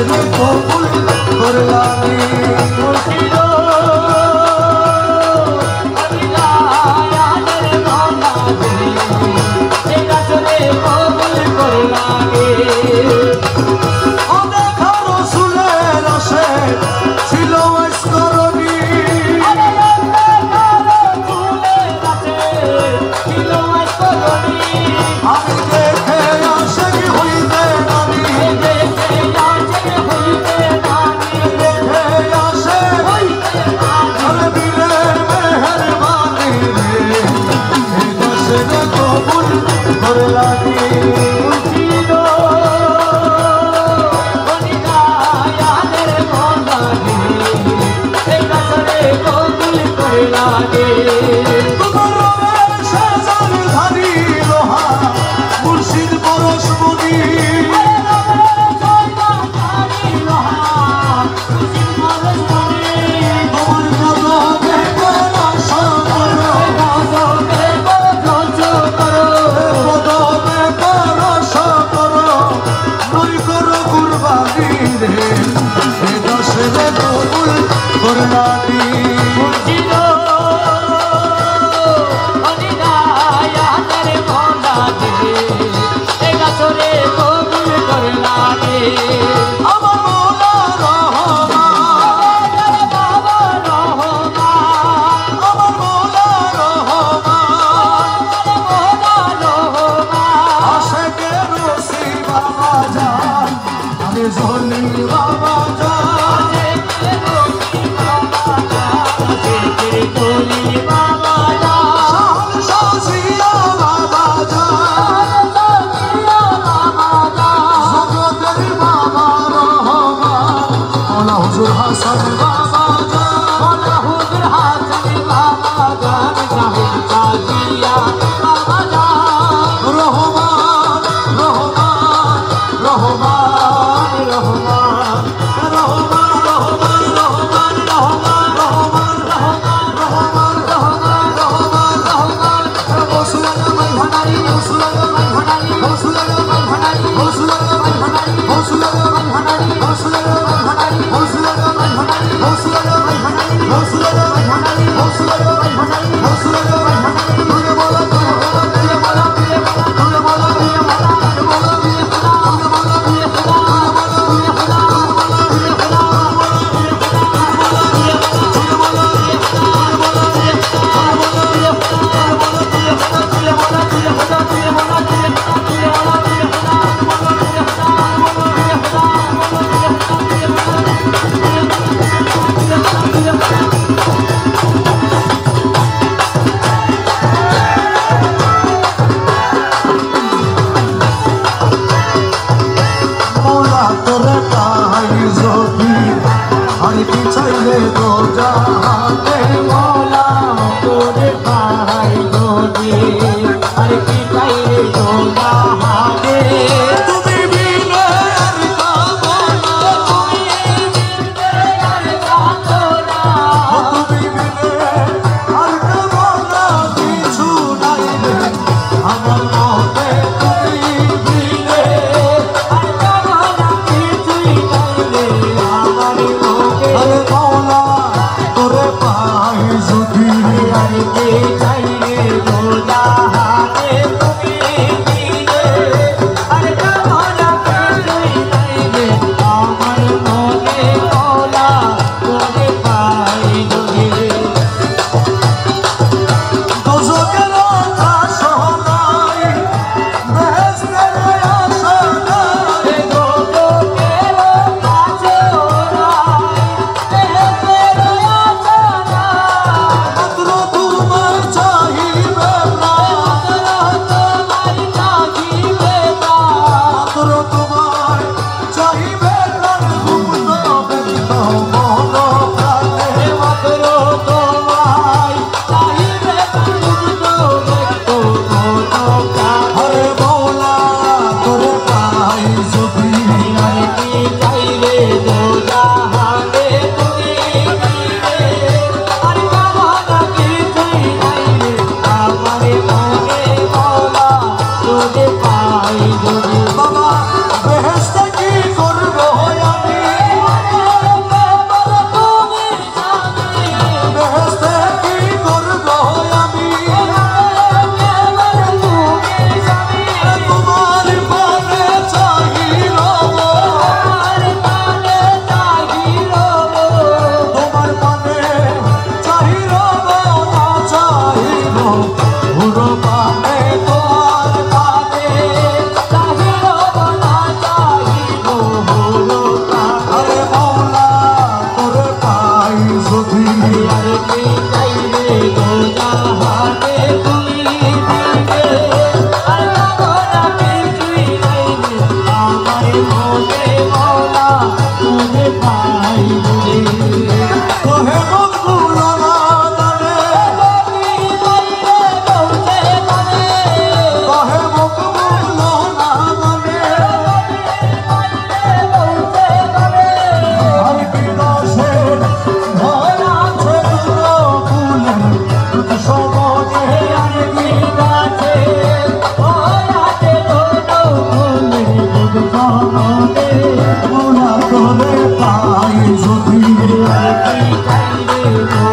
রে কবুল করলামি মুর্শিদ আলিয়াদের মালা এ গাছ রে কবুল করলামি অদেখা রসুলের আসে ছিল স্মরণী আমি দেখে আশেক হইতে নামি দেখে আশেক হইতে নামি দিলে মেহেরবানি রে এই দাসে রে কবুল করলামি মুর্শিদ আলিয়াদের মালা এই গাছ রে কবুল করলামি মুর্শিদ পরশমণি আমার কদমে পরশ করো কদমে পরশ করো নই করো কুরবানি রে এ দশে রে কবুল করলামি মুর্শিদ আমার মৌলা রহমান আমার মৌলা রহমান আশেকের রসি বাবা জান আমি জলি বাবা জান আশেকের জলি বাবা জান শাহজিয়া বাবা জান হুজুর হাসান বাবা জান হুজুর হাসান বাবা জান জাহিদ কাজিয়া বাবা জান রহমান রহমান রহমান রহমান রহমান রহমান রহমান রহমান রহমান রহমান রহমান রহমান রহমান রসুলের মাইহানারি রসুলের মাইহানারি রসুলের মাইহানারি রসুলের মাইহানারি রসুলের মাইহানারি রসুলের মাইহানারি চাইলে তো যাহাতে মৌলা তোরে পাই যদি আর কি চাইলে তো যাহাতে তুমি বিনে আর কাবো না তুমি বিনে আর কাবো না তুমি বিনে আর কাবো না কিছু নাই রে আমার মতে তুমি বিনে আর কাবো না কিছুই নাই রে আমার মতে আরে মৌলা তোরে পাই জননে মোরা তোরে পাই যদি কি চাই রে